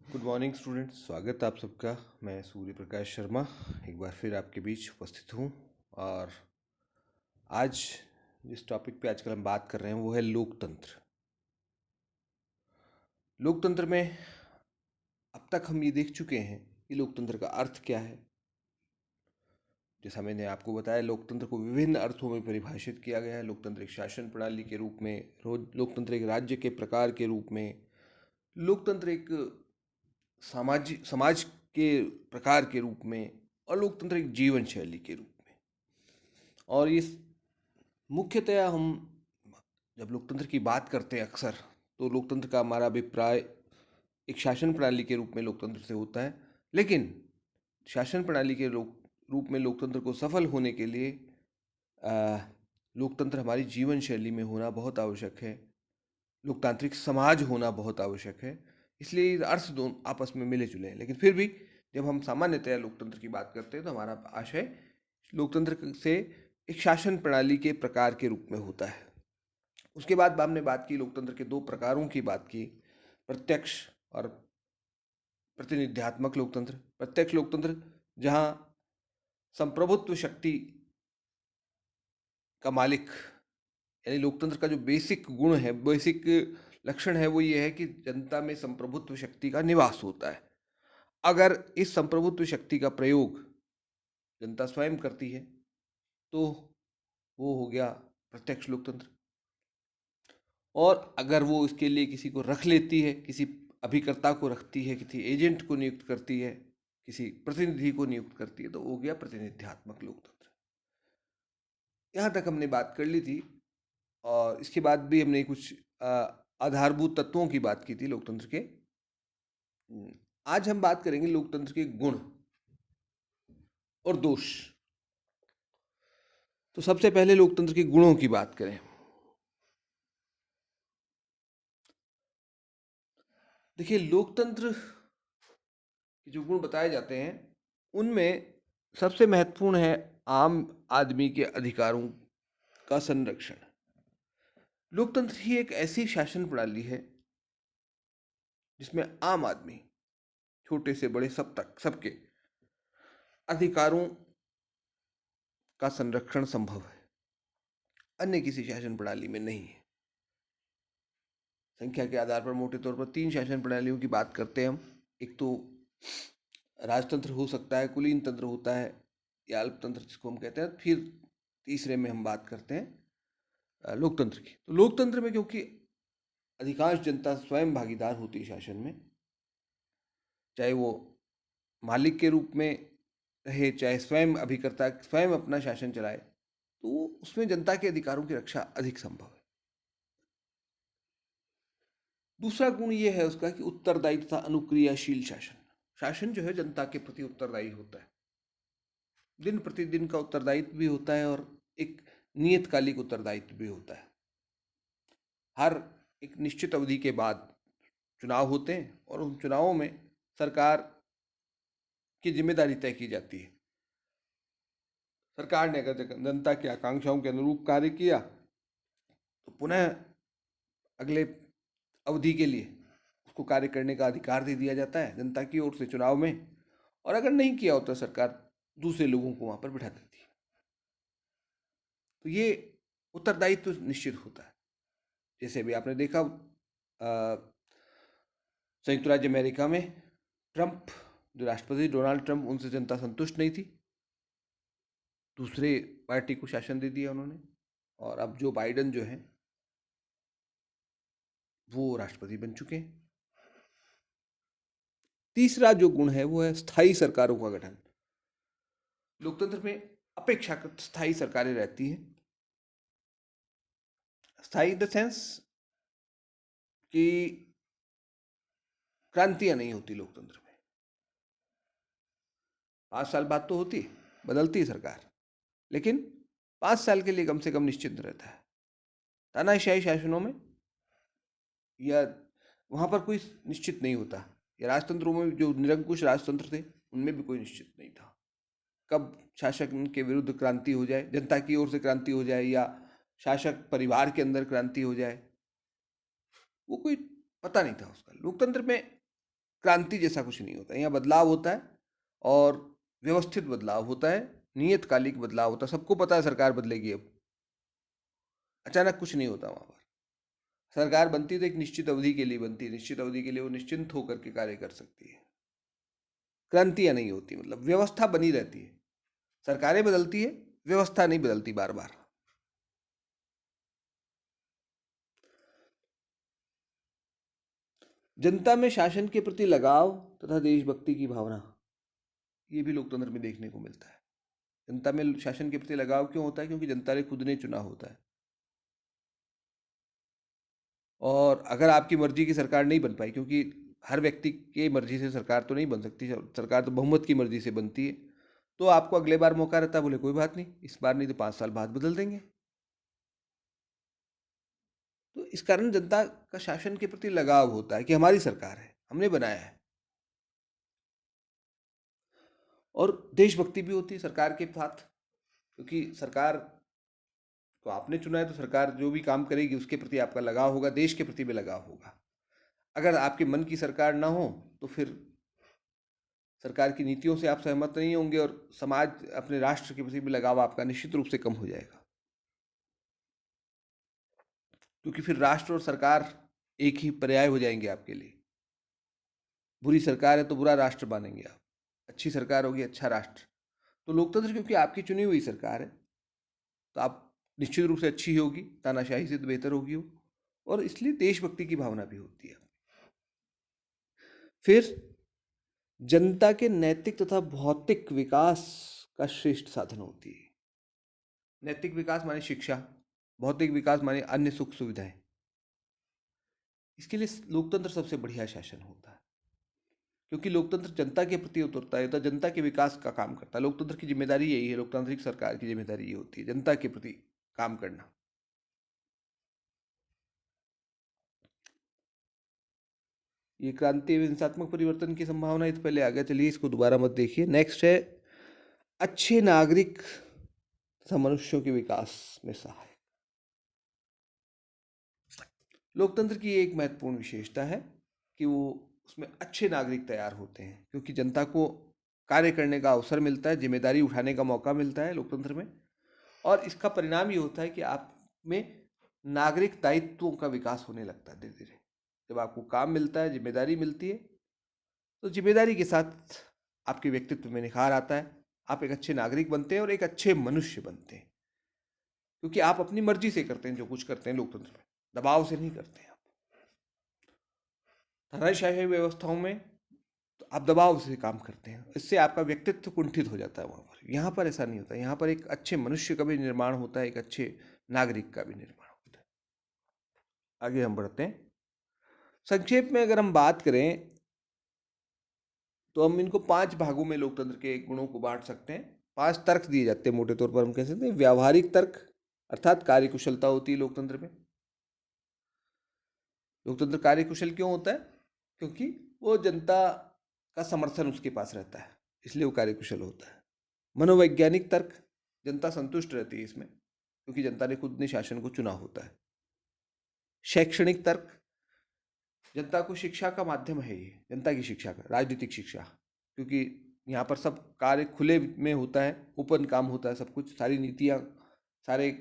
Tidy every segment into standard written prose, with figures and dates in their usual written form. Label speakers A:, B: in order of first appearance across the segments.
A: Good morning students, स्वागत है आप सबका। मैं सूर्य प्रकाश शर्मा एक बार फिर आपके बीच उपस्थित हूँ। और आज जिस टॉपिक पे आजकल हम बात कर रहे हैं वो है लोकतंत्र। लोकतंत्र में अब तक हम ये देख चुके हैं कि लोकतंत्र का अर्थ क्या है। जैसा मैंने आपको बताया, लोकतंत्र को विभिन्न अर्थों में परिभाषित किया गया है। लोकतंत्र एक शासन प्रणाली के रूप में, लोकतंत्र एक राज्य के प्रकार के रूप में, लोकतंत्र एक समाज के प्रकार के रूप में, और लोकतंत्र एक जीवन शैली के रूप में। और ये मुख्यतया हम जब लोकतंत्र की बात करते हैं अक्सर, तो लोकतंत्र का हमारा अभिप्राय एक शासन प्रणाली के रूप में लोकतंत्र से होता है। लेकिन शासन प्रणाली के रूप में लोकतंत्र को सफल होने के लिए लोकतंत्र हमारी जीवन शैली में होना बहुत आवश्यक है। लोकतांत्रिक समाज होना बहुत आवश्यक है। इसलिए ये अर्थ दोनों आपस में मिले जुले हैं। लेकिन फिर भी जब हम सामान्यतया लोकतंत्र की बात करते हैं तो हमारा आशय लोकतंत्र से एक शासन प्रणाली के प्रकार के रूप में होता है। उसके बाद हमने बात की लोकतंत्र के दो प्रकारों की बात की, प्रत्यक्ष और प्रतिनिध्यात्मक लोकतंत्र। प्रत्यक्ष लोकतंत्र जहां संप्रभुत्व शक्ति का मालिक, यानी लोकतंत्र का जो बेसिक गुण है, बेसिक लक्षण है, वो ये है कि जनता में संप्रभुत्व शक्ति का निवास होता है। अगर इस संप्रभुत्व शक्ति का प्रयोग जनता स्वयं करती है तो वो हो गया प्रत्यक्ष लोकतंत्र। और अगर वो इसके लिए किसी को रख लेती है, किसी अभिकर्ता को रखती है, किसी एजेंट को नियुक्त करती है, किसी प्रतिनिधि को नियुक्त करती है, तो वो हो गया प्रतिनिध्यात्मक लोकतंत्र। यहाँ तक हमने बात कर ली थी। और इसके बाद भी हमने कुछ आधारभूत तत्वों की बात की थी लोकतंत्र के। आज हम बात करेंगे लोकतंत्र के गुण और दोष। तो सबसे पहले लोकतंत्र के गुणों की बात करें। देखिए, लोकतंत्र के जो गुण बताए जाते हैं उनमें सबसे महत्वपूर्ण है आम आदमी के अधिकारों का संरक्षण। लोकतंत्र ही एक ऐसी शासन प्रणाली है जिसमें आम आदमी, छोटे से बड़े सब तक, सबके अधिकारों का संरक्षण संभव है। अन्य किसी शासन प्रणाली में नहीं है। संख्या के आधार पर मोटे तौर पर तीन शासन प्रणालियों की बात करते हैं हम। एक तो राजतंत्र हो सकता है, कुलीन तंत्र होता है, या अल्पतंत्र जिसको हम कहते हैं। फिर तीसरे में हम बात करते हैं लोकतंत्र की। तो लोकतंत्र में क्योंकि अधिकांश जनता स्वयं भागीदार होती है शासन में, चाहे वो मालिक के रूप में रहे, चाहे स्वयं अभिकर्ता स्वयं अपना शासन चलाए, तो उसमें जनता के अधिकारों की रक्षा अधिक संभव है। दूसरा गुण ये है उसका कि उत्तरदायी तथा अनुक्रियाशील शासन। शासन जो है जनता के प्रति उत्तरदायी होता है, दिन प्रतिदिन का उत्तरदायित्व भी होता है और एक नियतकालिक उत्तरदायित्व भी होता है। हर एक निश्चित अवधि के बाद चुनाव होते हैं और उन चुनावों में सरकार की जिम्मेदारी तय की जाती है। सरकार ने अगर जनता की आकांक्षाओं के अनुरूप कार्य किया तो पुनः अगले अवधि के लिए उसको कार्य करने का अधिकार दे दिया जाता है जनता की ओर से चुनाव में। और अगर नहीं किया होता, सरकार दूसरे लोगों को वहां पर बिठा देती है। तो ये उत्तरदायित्व तो निश्चित होता है। जैसे भी आपने देखा संयुक्त राज्य अमेरिका में ट्रंप, जो राष्ट्रपति डोनाल्ड ट्रंप, उनसे जनता संतुष्ट नहीं थी, दूसरे पार्टी को शासन दे दिया उन्होंने। और अब जो बाइडन जो है वो राष्ट्रपति बन चुके हैं। तीसरा जो गुण है वो है स्थायी सरकारों का गठन। लोकतंत्र में अपेक्षाकृत स्थायी सरकारें रहती हैं। स्थायी इन द सेंस कि क्रांतियां नहीं होती लोकतंत्र में। 5 साल बाद तो होती, बदलती है सरकार, लेकिन 5 साल के लिए कम से कम निश्चित रहता है। तानाशाही शासनों में या वहां पर कोई निश्चित नहीं होता, या राजतंत्रों में जो निरंकुश राजतंत्र थे उनमें भी कोई निश्चित नहीं था कब शासक के विरुद्ध क्रांति हो जाए, जनता की ओर से क्रांति हो जाए, या शासक परिवार के अंदर क्रांति हो जाए, वो कोई पता नहीं था उसका। लोकतंत्र में क्रांति जैसा कुछ नहीं होता, यहाँ बदलाव होता है और व्यवस्थित बदलाव होता है, नियतकालिक बदलाव होता है। सबको पता है सरकार बदलेगी, अब अचानक कुछ नहीं होता वहाँ पर। सरकार बनती है तो एक निश्चित अवधि के लिए बनती है, निश्चित अवधि के लिए वो निश्चिंत होकर के कार्य कर सकती है। क्रांतियाँ नहीं होती, मतलब व्यवस्था बनी रहती है। सरकारें बदलती है, व्यवस्था नहीं बदलती बार बार। जनता में शासन के प्रति लगाव तथा देशभक्ति की भावना, ये भी लोकतंत्र में देखने को मिलता है। जनता में शासन के प्रति लगाव क्यों होता है? क्योंकि जनता ने खुद ने चुना होता है। और अगर आपकी मर्जी की सरकार नहीं बन पाई, क्योंकि हर व्यक्ति के मर्जी से सरकार तो नहीं बन सकती, सरकार तो बहुमत की मर्जी से बनती है, तो आपको अगले बार मौका रहता है, बोले कोई बात नहीं, इस बार नहीं तो 5 साल बाद बदल देंगे। तो इस कारण जनता का शासन के प्रति लगाव होता है कि हमारी सरकार है, हमने बनाया है। और देशभक्ति भी होती है सरकार के साथ, क्योंकि सरकार को आपने चुना है, तो सरकार जो भी काम करेगी उसके प्रति आपका लगाव होगा, देश के प्रति भी लगाव होगा। अगर आपके मन की सरकार ना हो तो फिर सरकार की नीतियों से आप सहमत नहीं होंगे और समाज, अपने राष्ट्र के प्रति भी लगाव आपका निश्चित रूप से कम हो जाएगा, क्योंकि फिर राष्ट्र और सरकार एक ही पर्याय हो जाएंगे आपके लिए। बुरी सरकार है तो बुरा राष्ट्र मानेंगे आप, अच्छी सरकार होगी अच्छा राष्ट्र। तो लोकतंत्र क्योंकि आपकी चुनी हुई सरकार है, तो आप निश्चित रूप से अच्छी ही होगी, तानाशाही से तो बेहतर होगी वो, और इसलिए देशभक्ति की भावना भी होती है। फिर जनता के नैतिक तथा भौतिक विकास का श्रेष्ठ साधन होती है। नैतिक विकास माने शिक्षा, भौतिक विकास माने अन्य सुख सुविधाएं। इसके लिए लोकतंत्र सबसे बढ़िया शासन होता है, क्योंकि लोकतंत्र जनता के प्रति उतरता है, तो जनता के विकास का काम करता है। लोकतंत्र की जिम्मेदारी यही है, लोकतांत्रिक सरकार की जिम्मेदारी ये होती है, जनता के प्रति काम करना। ये क्रांति हिंसात्मक परिवर्तन की संभावना है, तो पहले आगे चलिए, इसको दोबारा मत देखिए। नेक्स्ट है अच्छे नागरिक तथा मनुष्यों के विकास में सहाय। लोकतंत्र की एक महत्वपूर्ण विशेषता है कि वो उसमें अच्छे नागरिक तैयार होते हैं, क्योंकि जनता को कार्य करने का अवसर मिलता है, जिम्मेदारी उठाने का मौका मिलता है लोकतंत्र में। और इसका परिणाम ये होता है कि आप में नागरिक दायित्वों का विकास होने लगता है धीरे धीरे। जब आपको काम मिलता है, जिम्मेदारी मिलती है, तो जिम्मेदारी के साथ आपके व्यक्तित्व में निखार आता है, आप एक अच्छे नागरिक बनते हैं और एक अच्छे मनुष्य बनते हैं, क्योंकि आप अपनी मर्जी से करते हैं जो कुछ करते हैं लोकतंत्र में, दबाव से नहीं करते हैं आप। धनाशाही व्यवस्थाओं में तो आप दबाव से काम करते हैं, इससे आपका व्यक्तित्व कुंठित हो जाता है वहाँ पर। यहाँ पर ऐसा नहीं होता, यहाँ पर एक अच्छे मनुष्य का भी निर्माण होता है, एक अच्छे नागरिक का भी निर्माण होता है। आगे हम बढ़ते हैं। संक्षेप में अगर हम बात करें तो हम इनको 5 भागों में लोकतंत्र के गुणों को बांट सकते हैं। 5 तर्क दिए जाते हैं, मोटे तौर पर हम कह सकते हैं। व्यावहारिक तर्क, अर्थात कार्यकुशलता होती है लोकतंत्र में। लोकतंत्र कार्यकुशल क्यों होता है? क्योंकि वो जनता का समर्थन उसके पास रहता है, इसलिए वो कार्यकुशल होता है। मनोवैज्ञानिक तर्क, जनता संतुष्ट रहती है इसमें, क्योंकि जनता ने खुद ने शासन को चुना होता है। शैक्षणिक तर्क, जनता को शिक्षा का माध्यम है ये, जनता की शिक्षा का, राजनीतिक शिक्षा, क्योंकि यहाँ पर सब कार्य खुले में होता है, ओपन काम होता है, सब कुछ, सारी नीतियाँ, सारे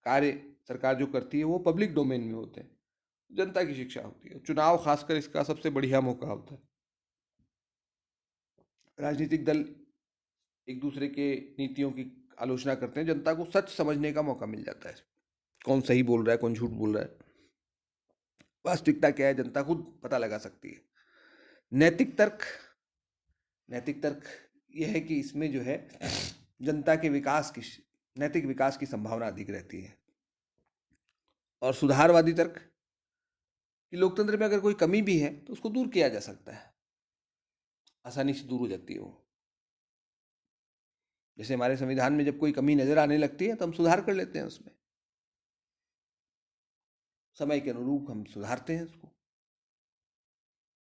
A: कार्य सरकार जो करती है वो पब्लिक डोमेन में होते हैं, जनता की शिक्षा होती है। चुनाव खासकर इसका सबसे बढ़िया मौका होता है। राजनीतिक दल एक दूसरे के नीतियों की आलोचना करते हैं, जनता को सच समझने का मौका मिल जाता है, कौन सही बोल रहा है, कौन झूठ बोल रहा है, वास्तविकता क्या है, जनता खुद पता लगा सकती है। नैतिक तर्क, नैतिक तर्क यह है कि इसमें जो है जनता के विकास की, नैतिक विकास की संभावना अधिक रहती है। और सुधारवादी तर्क, कि लोकतंत्र में अगर कोई कमी भी है तो उसको दूर किया जा सकता है, आसानी से दूर हो जाती है वो। जैसे हमारे संविधान में जब कोई कमी नजर आने लगती है तो हम सुधार कर लेते हैं उसमें, समय के अनुरूप हम सुधारते हैं उसको।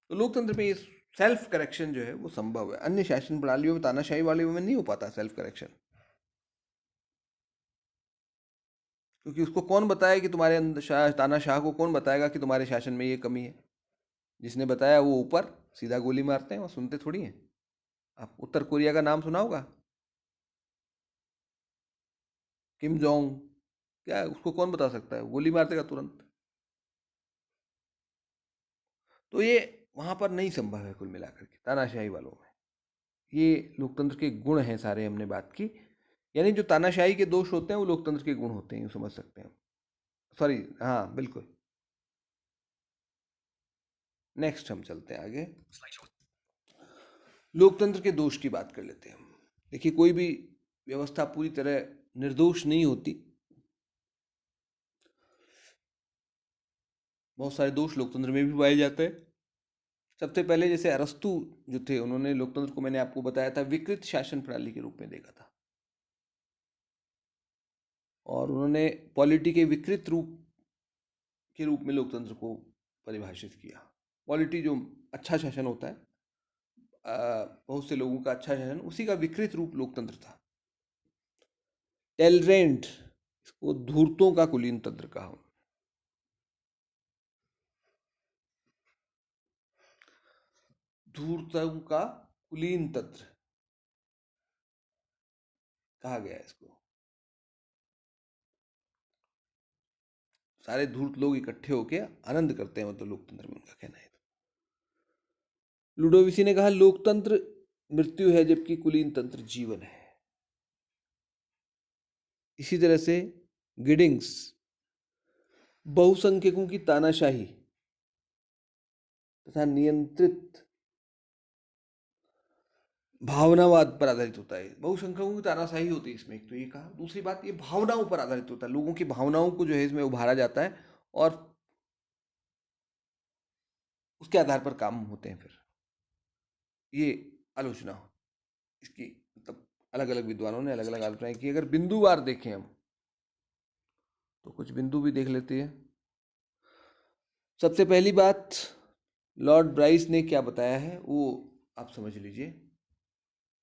A: तो लोकतंत्र में ये सेल्फ करेक्शन जो है वो संभव है। अन्य शासन प्रणालियों में, तानाशाही वाले में नहीं हो पाता सेल्फ करेक्शन, क्योंकि उसको कौन बताए कि तानाशाह को कौन बताएगा कि तुम्हारे शासन में ये कमी है? जिसने बताया वो ऊपर सीधा गोली मारते हैं, वो सुनते थोड़ी हैं। आप उत्तर कोरिया का नाम सुना होगा, किम जोंग, क्या उसको कौन बता सकता है, गोली मार देगा तुरंत। तो ये वहाँ पर नहीं संभव है कुल मिलाकर के तानाशाही वालों में। ये लोकतंत्र के गुण हैं सारे, हमने बात की। यानी जो तानाशाही के दोष होते हैं वो लोकतंत्र के गुण होते हैं, यूँ समझ सकते हैं। सॉरी, हाँ बिल्कुल। नेक्स्ट हम चलते हैं आगे, लोकतंत्र के दोष की बात कर लेते हैं हम। देखिए, कोई भी व्यवस्था पूरी तरह निर्दोष नहीं होती, बहुत सारे दोष लोकतंत्र में भी पाए जाते हैं। सबसे पहले जैसे अरस्तु जो थे, उन्होंने लोकतंत्र को, मैंने आपको बताया था, विकृत शासन प्रणाली के रूप में देखा था, और उन्होंने पॉलिटी के विकृत रूप के रूप में लोकतंत्र को परिभाषित किया। पॉलिटी जो अच्छा शासन होता है, बहुत से लोगों का अच्छा शासन, उसी का विकृत रूप लोकतंत्र था। टेलरेंट, इसको धूर्तों का कुलीन तंत्र कहा। धूर्तों का कुलीन तंत्र कहा गया है इसको। सारे धूर्त लोग इकट्ठे होके आनंद करते हैं, मतलब लोकतंत्र में, उनका कहना है। लुडोविसी ने कहा लोकतंत्र मृत्यु है जबकि कुलीन तंत्र जीवन है। इसी तरह से गिडिंग्स, बहुसंख्यकों की तानाशाही तथा नियंत्रित भावनावाद पर आधारित होता है। बहुसंख्यकों की तानाशाही होती है इसमें, एक तो ये कहा। दूसरी बात, ये भावनाओं पर आधारित होता है, लोगों की भावनाओं को जो है इसमें उभारा जाता है, और उसके आधार पर काम होते हैं। फिर ये आलोचना इसकी, मतलब अलग अलग विद्वानों ने अलग अलग आलोचनाएं की। अगर बिंदुवार देखें हम, तो कुछ बिंदु भी देख लेते हैं। सबसे पहली बात, लॉर्ड ब्राइस ने क्या बताया है वो आप समझ लीजिए।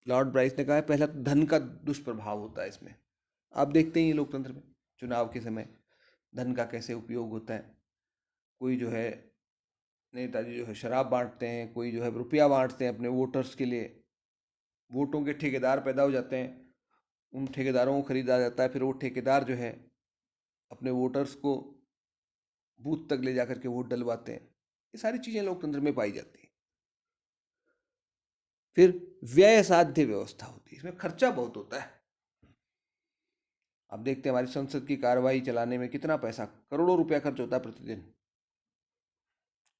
A: लॉर्ड ब्राइस ने कहा है, पहला तो धन का दुष्प्रभाव होता है इसमें। आप देखते ही लोकतंत्र में चुनाव के समय धन का कैसे उपयोग होता है। कोई जो है नेताजी जो है शराब बांटते हैं, कोई जो है रुपया बांटते हैं अपने वोटर्स के लिए। वोटों के ठेकेदार पैदा हो जाते हैं, उन ठेकेदारों को खरीदा जाता है, फिर वो ठेकेदार जो है अपने वोटर्स को बूथ तक ले जाकर के वोट डलवाते हैं। ये सारी चीज़ें लोकतंत्र में पाई जाती हैं। फिर व्यय साध्य व्यवस्था होती है, इसमें खर्चा बहुत होता है। आप देखते हैं हमारी संसद की कार्रवाई चलाने में कितना पैसा, करोड़ों रुपया खर्च होता है प्रतिदिन।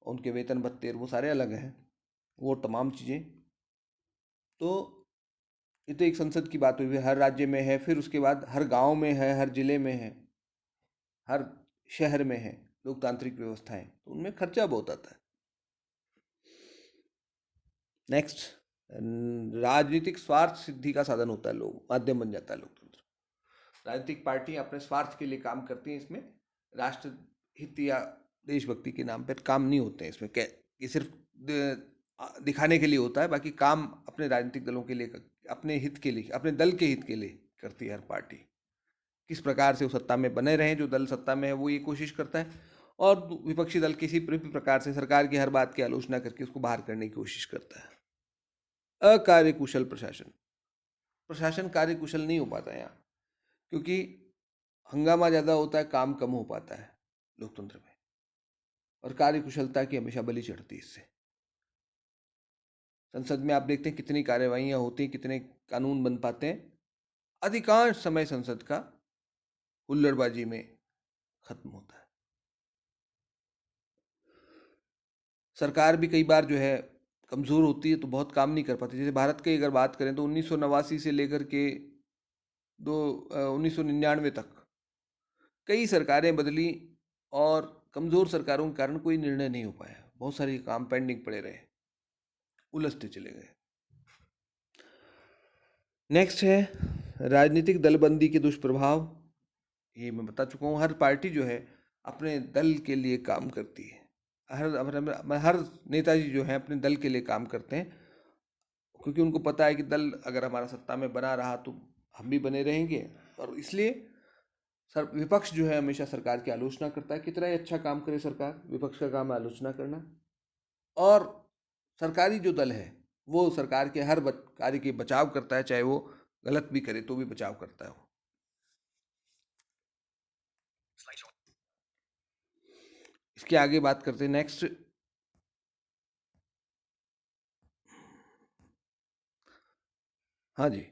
A: उनके वेतन भत्ते वो सारे अलग हैं, वो तमाम चीज़ें। तो ये तो एक संसद की बात हुई, हर राज्य में है, फिर उसके बाद हर गांव में है, हर जिले में है, हर शहर में है लोकतांत्रिक व्यवस्थाएं, तो उनमें खर्चा बहुत आता है। नेक्स्ट, राजनीतिक स्वार्थ सिद्धि का साधन होता है, लोग माध्यम बन जाता है लोकतंत्र। राजनीतिक पार्टी अपने स्वार्थ के लिए काम करती हैं, इसमें राष्ट्र हित या देशभक्ति के नाम पर काम नहीं होते हैं इसमें। ये सिर्फ दिखाने के लिए होता है, बाकी काम अपने राजनीतिक दलों के लिए, अपने हित के लिए, अपने दल के हित के लिए करती है हर पार्टी। किस प्रकार से वो सत्ता में बने रहें, जो दल सत्ता में है वो ये कोशिश करता है, और विपक्षी दल किसी भी प्रकार से सरकार की हर बात की आलोचना करके उसको बाहर करने की कोशिश करता है। अकार्यकुशल प्रशासन, प्रशासन कार्यकुशल नहीं हो पाता है यहाँ, क्योंकि हंगामा ज़्यादा होता है, काम कम हो पाता है लोकतंत्र में, और कार्यकुशलता की हमेशा बलि चढ़ती है इससे। संसद में आप देखते हैं कितनी कार्यवाहियाँ होती हैं, कितने कानून बन पाते हैं, अधिकांश समय संसद का हुल्लड़बाजी में खत्म होता है। सरकार भी कई बार जो है कमज़ोर होती है, तो बहुत काम नहीं कर पाती। जैसे भारत की अगर बात करें तो 1989 से लेकर के 1999 तक कई सरकारें बदली, और कमज़ोर सरकारों के कारण कोई निर्णय नहीं हो पाया, बहुत सारे काम पेंडिंग पड़े रहे, उलझते चले गए। नेक्स्ट है राजनीतिक दलबंदी के दुष्प्रभाव। ये मैं बता चुका हूँ, हर पार्टी जो है अपने दल के लिए काम करती है। हर नेताजी जो है अपने दल के लिए काम करते हैं, क्योंकि उनको पता है कि दल अगर हमारा सत्ता में बना रहा तो हम भी बने रहेंगे, और इसलिए विपक्ष जो है हमेशा सरकार की आलोचना करता है। कितना ही अच्छा काम करे सरकार, विपक्ष का काम है आलोचना करना, और सरकारी जो दल है वो सरकार के हर कार्य के बचाव करता है, चाहे वो गलत भी करे तो भी बचाव करता है वो। इसके आगे बात करते हैं नेक्स्ट। हाँ जी,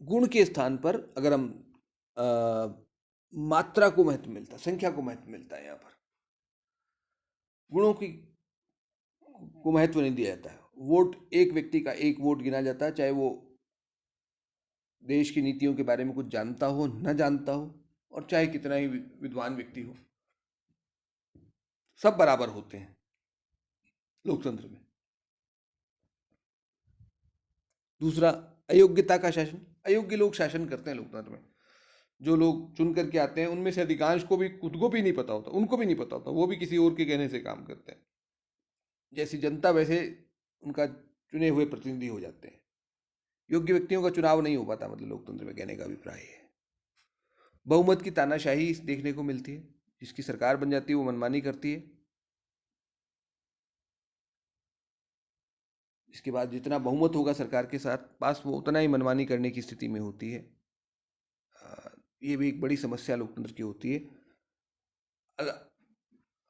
A: गुण के स्थान पर अगर हम अ, मात्रा को महत्व मिलता है, संख्या को महत्व मिलता है, यहाँ पर गुणों की को महत्व नहीं दिया जाता है। वोट, एक व्यक्ति का एक वोट गिना जाता है, चाहे वो देश की नीतियों के बारे में कुछ जानता हो न जानता हो, और चाहे कितना ही विद्वान व्यक्ति हो, सब बराबर होते हैं लोकतंत्र में। दूसरा, अयोग्यता का शासन। अयोग्य लोग शासन करते हैं लोकतंत्र में। जो लोग चुन करके आते हैं उनमें से अधिकांश को भी, खुद को भी नहीं पता होता, उनको भी नहीं पता होता, वो भी किसी और के कहने से काम करते हैं। जैसी जनता वैसे उनका चुने हुए प्रतिनिधि हो जाते हैं। योग्य व्यक्तियों का चुनाव नहीं हो पाता, मतलब लोकतंत्र में कहने का अभिप्राय है। बहुमत की तानाशाही देखने को मिलती है। जिसकी सरकार बन जाती है वो मनमानी करती है। इसके बाद जितना बहुमत होगा सरकार के साथ पास, वो उतना ही मनमानी करने की स्थिति में होती है। ये भी एक बड़ी समस्या लोकतंत्र की होती है।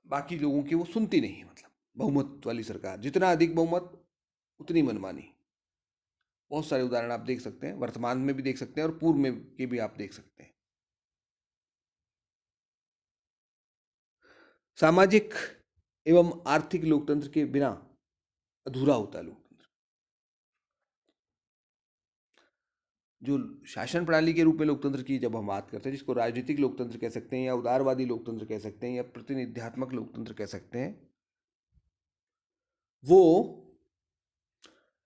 A: बाकी लोगों की वो सुनती नहीं है, मतलब बहुमत वाली सरकार, जितना अधिक बहुमत उतनी मनमानी। बहुत सारे उदाहरण आप देख सकते हैं, वर्तमान में भी देख सकते हैं और पूर्व में के भी आप देख सकते हैं। सामाजिक एवं आर्थिक लोकतंत्र के बिना अधूरा होता है लोकतंत्र। जो शासन प्रणाली के रूप में लोकतंत्र की जब हम बात करते हैं, जिसको राजनीतिक लोकतंत्र कह सकते हैं या उदारवादी लोकतंत्र कह सकते हैं या प्रतिनिध्यात्मक लोकतंत्र कह सकते हैं, वो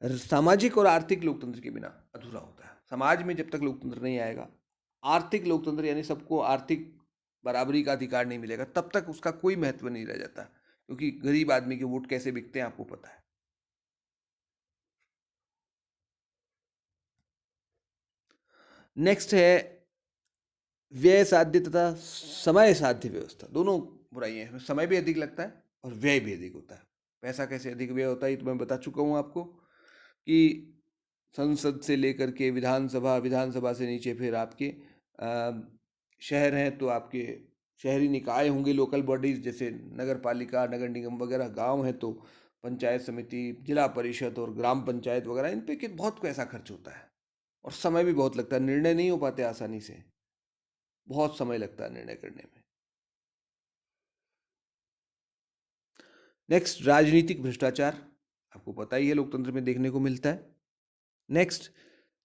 A: सामाजिक और आर्थिक लोकतंत्र के बिना अधूरा होता है। समाज में जब तक लोकतंत्र नहीं आएगा, आर्थिक लोकतंत्र यानी सबको आर्थिक बराबरी का अधिकार नहीं मिलेगा, तब तक उसका कोई महत्व नहीं रह जाता। क्योंकि गरीब आदमी के वोट कैसे बिकते हैं आपको पता है। नेक्स्ट है व्यय साध्य तथा समय साध्य व्यवस्था। दोनों बुराइयां हैं। समय भी अधिक लगता है और व्यय भी अधिक होता है। पैसा कैसे अधिक व्यय होता है ये तो मैं बता चुका हूं आपको, कि संसद से लेकर के विधानसभा, विधानसभा से नीचे फिर आपके शहर हैं तो आपके शहरी निकाय होंगे, लोकल बॉडीज जैसे नगर पालिका, नगर निगम वगैरह। गांव है तो पंचायत समिति, जिला परिषद और ग्राम पंचायत वगैरह। इन पे बहुत पैसा खर्च होता है और समय भी बहुत लगता है। निर्णय नहीं हो पाते आसानी से, बहुत समय लगता है निर्णय करने में। नेक्स्ट, राजनीतिक भ्रष्टाचार। आपको पता ही है लोकतंत्र में देखने को मिलता है। नेक्स्ट,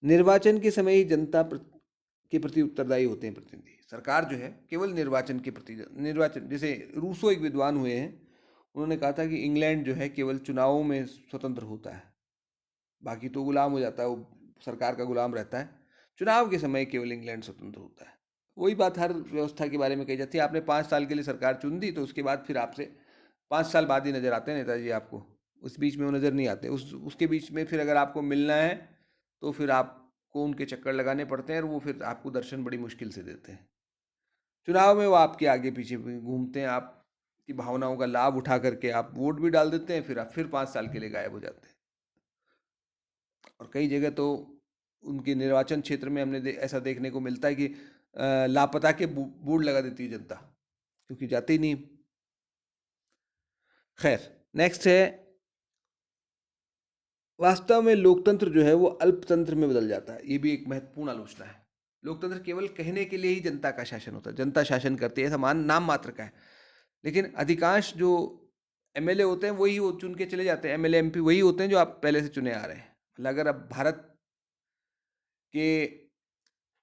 A: निर्वाचन के समय ही जनता के प्रति उत्तरदायी होते हैं प्रतिनिधि। सरकार जो है केवल निर्वाचन के प्रति, निर्वाचन, जैसे रूसो एक विद्वान हुए हैं, उन्होंने कहा था कि इंग्लैंड जो है केवल चुनावों में स्वतंत्र होता है, बाकी तो गुलाम हो जाता है, वो सरकार का गुलाम रहता है। चुनाव के समय केवल इंग्लैंड स्वतंत्र होता है। वही बात हर व्यवस्था के बारे में कही जाती है। आपने 5 साल के लिए सरकार चुन दी तो उसके बाद फिर आपसे 5 साल बाद ही नज़र आते हैं नेताजी आपको, उस बीच में वो नज़र नहीं आते। उसके बीच में फिर अगर आपको मिलना है तो फिर आपको उनके चक्कर लगाने पड़ते हैं और वो फिर आपको दर्शन बड़ी मुश्किल से देते हैं। चुनाव में वो आपके आगे पीछे घूमते हैं, आपकी भावनाओं का लाभ उठा करके आप वोट भी डाल देते हैं, फिर आप फिर 5 साल के लिए गायब हो जाते हैं। और कई जगह तो उनके निर्वाचन क्षेत्र में हमने ऐसा देखने को मिलता है कि लापता के बोर्ड लगा देती है जनता, क्योंकि जाते ही नहीं। खैर, नेक्स्ट है, वास्तव में लोकतंत्र जो है वो अल्पतंत्र में बदल जाता है। ये भी एक महत्वपूर्ण आलोचना है। लोकतंत्र केवल कहने के लिए ही जनता का शासन होता है, जनता शासन करती है, ऐसा मान नाम मात्र का है। लेकिन अधिकांश जो एमएलए होते हैं वही वो चुन के चले जाते हैं। एमएलए एमपी वही होते हैं जो आप पहले से चुने आ रहे हैं। मतलब अगर अब भारत के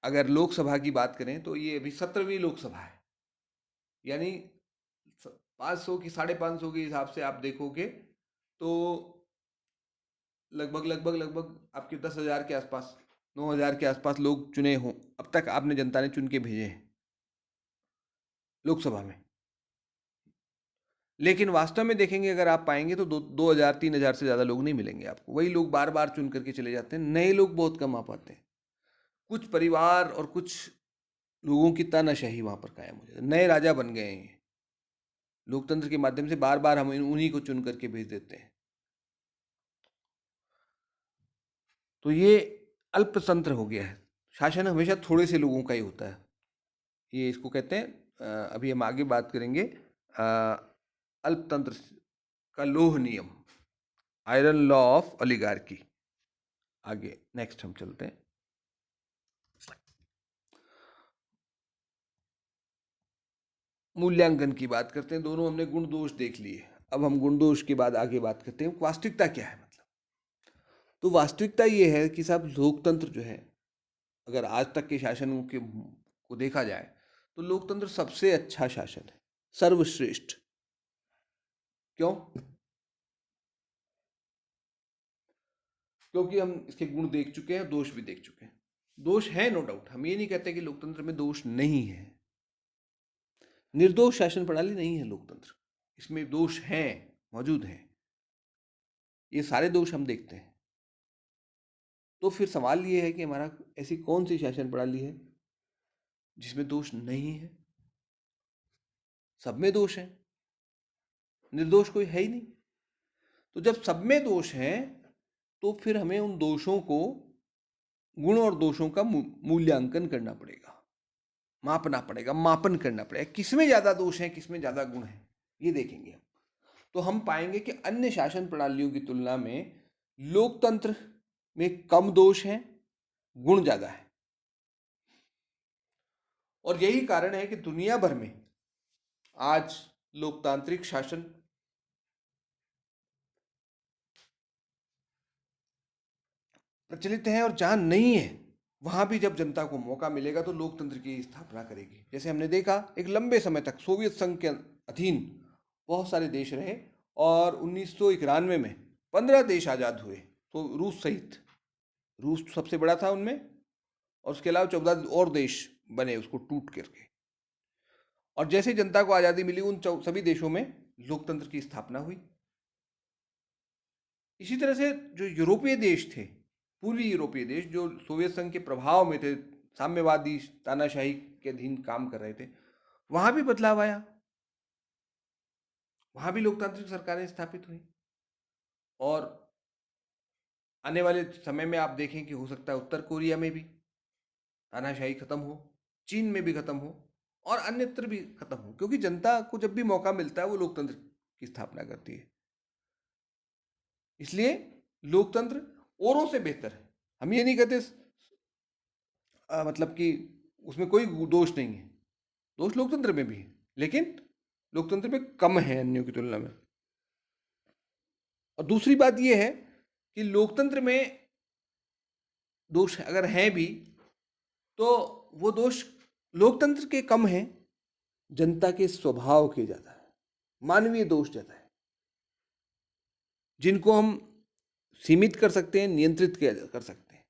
A: अगर लोकसभा की बात करें तो ये अभी 17वीं लोकसभा है। यानी 500 की 550 के हिसाब से आप देखोगे तो लगभग आपके 10,000 के आसपास, 9,000 के आसपास लोग चुने हों अब तक, आपने जनता ने चुन के भेजे हैं लोकसभा में। लेकिन वास्तव में देखेंगे अगर आप पाएंगे तो 2,000 3,000 से ज़्यादा लोग नहीं मिलेंगे आपको। वही लोग बार बार चुन करके चले जाते हैं, नए लोग बहुत कम आ पाते हैं। कुछ परिवार और कुछ लोगों की तानाशाही वहाँ पर कायम हो जाती है, नए राजा बन गए हैं। लोकतंत्र के माध्यम से बार बार हम उन्हीं को चुन करके भेज देते हैं। तो ये अल्पतंत्र हो गया है। शासन हमेशा थोड़े से लोगों का ही होता है। ये इसको कहते हैं, अभी हम आगे बात करेंगे, अल्पतंत्र का लोह नियम, आयरन लॉ ऑफ ओलिगार्की। आगे नेक्स्ट हम चलते हैं। मूल्यांकन की बात करते हैं। दोनों हमने गुण दोष देख लिए, अब हम गुण दोष के बाद आगे बात करते हैं वास्तविकता क्या है। मतलब तो वास्तविकता ये है कि साहब लोकतंत्र जो है, अगर आज तक के शासनों के को देखा जाए तो लोकतंत्र सबसे अच्छा शासन है, सर्वश्रेष्ठ। क्यों? क्योंकि हम इसके गुण देख चुके हैं, दोष भी देख चुके हैं। दोष है नो डाउट, हम ये नहीं कहते कि लोकतंत्र में दोष नहीं है। निर्दोष शासन प्रणाली नहीं है लोकतंत्र, इसमें दोष हैं, मौजूद हैं। ये सारे दोष हम देखते हैं। तो फिर सवाल ये है कि हमारा ऐसी कौन सी शासन प्रणाली है जिसमें दोष नहीं है? सब में दोष है, निर्दोष कोई है ही नहीं। तो जब सब में दोष है तो फिर हमें उन दोषों को, गुण और दोषों का मूल्यांकन करना पड़ेगा, मापना पड़ेगा, मापन करना पड़ेगा। किसमें ज्यादा दोष है, किसमें ज्यादा गुण है, ये देखेंगे हम। तो हम पाएंगे कि अन्य शासन प्रणालियों की तुलना में लोकतंत्र में कम दोष है, गुण ज्यादा है। और यही कारण है कि दुनिया भर में आज लोकतांत्रिक शासन प्रचलित है, और जहां नहीं है वहां भी जब जनता को मौका मिलेगा तो लोकतंत्र की स्थापना करेगी। जैसे हमने देखा, एक लंबे समय तक सोवियत संघ के अधीन बहुत सारे देश रहे, और 1991 में 15 देश आज़ाद हुए, तो रूस सहित। रूस सबसे बड़ा था उनमें, और उसके अलावा 14 और देश बने उसको टूट करके। और जैसे जनता को आज़ादी मिली, उन सभी देशों में लोकतंत्र की स्थापना हुई। इसी तरह से जो यूरोपीय देश थे, पूर्वी यूरोपीय देश जो सोवियत संघ के प्रभाव में थे, साम्यवादी तानाशाही के अधीन काम कर रहे थे, वहां भी बदलाव आया, वहां भी लोकतांत्रिक सरकारें स्थापित हुई। और आने वाले समय में आप देखें कि हो सकता है उत्तर कोरिया में भी तानाशाही खत्म हो, चीन में भी खत्म हो, और अन्यत्र भी खत्म हो, क्योंकि जनता को जब भी मौका मिलता है वो लोकतंत्र की स्थापना करती है। इसलिए लोकतंत्र औरों से बेहतर है। हम ये नहीं कहते मतलब कि उसमें कोई दोष नहीं है, दोष लोकतंत्र में भी है, लेकिन लोकतंत्र में कम है अन्यों की तुलना में। और दूसरी बात यह है कि लोकतंत्र में दोष अगर हैं भी तो वो दोष लोकतंत्र के कम हैं, जनता के स्वभाव के ज्यादा है, मानवीय दोष ज्यादा है, जिनको हम सीमित कर सकते हैं, नियंत्रित कर सकते हैं।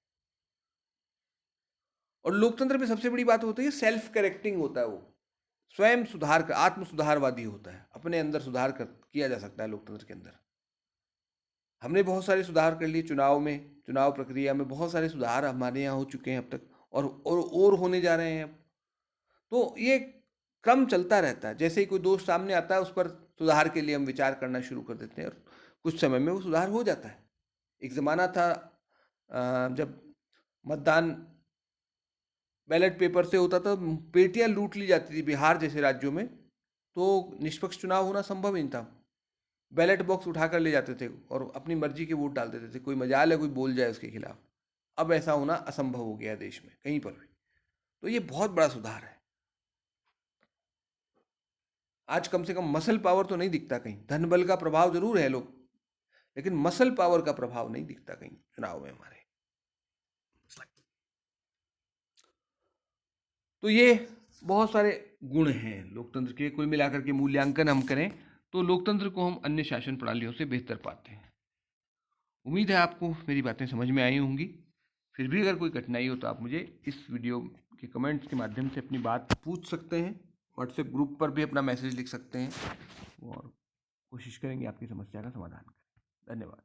A: और लोकतंत्र में सबसे बड़ी बात होती है सेल्फ करेक्टिंग होता है, वो स्वयं सुधार कर, आत्म सुधारवादी होता है, अपने अंदर सुधार किया जा सकता है लोकतंत्र के अंदर। हमने बहुत सारे सुधार कर लिए चुनाव में, चुनाव प्रक्रिया में बहुत सारे सुधार हमारे यहाँ हो चुके हैं अब तक, और होने जा रहे हैं अब। तो ये क्रम चलता रहता है, जैसे ही कोई दोष सामने आता है उस पर सुधार के लिए हम विचार करना शुरू कर देते हैं, और कुछ समय में वो सुधार हो जाता है। एक ज़माना था जब मतदान बैलेट पेपर से होता था, पेटियां लूट ली जाती थी बिहार जैसे राज्यों में, तो निष्पक्ष चुनाव होना संभव ही नहीं था। बैलेट बॉक्स उठाकर ले जाते थे और अपनी मर्जी के वोट डाल देते थे, कोई मजाल है कोई बोल जाए उसके खिलाफ। अब ऐसा होना असंभव हो गया देश में कहीं पर भी। तो ये बहुत बड़ा सुधार है। आज कम से कम मसल पावर तो नहीं दिखता कहीं, धन बल का प्रभाव जरूर है लोग, लेकिन मसल पावर का प्रभाव नहीं दिखता कहीं चुनाव में हमारे। तो ये बहुत सारे गुण हैं लोकतंत्र के। कुल मिलाकर के मूल्यांकन हम करें तो लोकतंत्र को हम अन्य शासन प्रणालियों से बेहतर पाते हैं। उम्मीद है आपको मेरी बातें समझ में आई होंगी। फिर भी अगर कोई कठिनाई हो तो आप मुझे इस वीडियो के कमेंट्स के माध्यम से अपनी बात पूछ सकते हैं। व्हाट्सएप ग्रुप पर भी अपना मैसेज लिख सकते हैं, और कोशिश करेंगे आपकी समस्या का समाधान करें। धन्यवाद।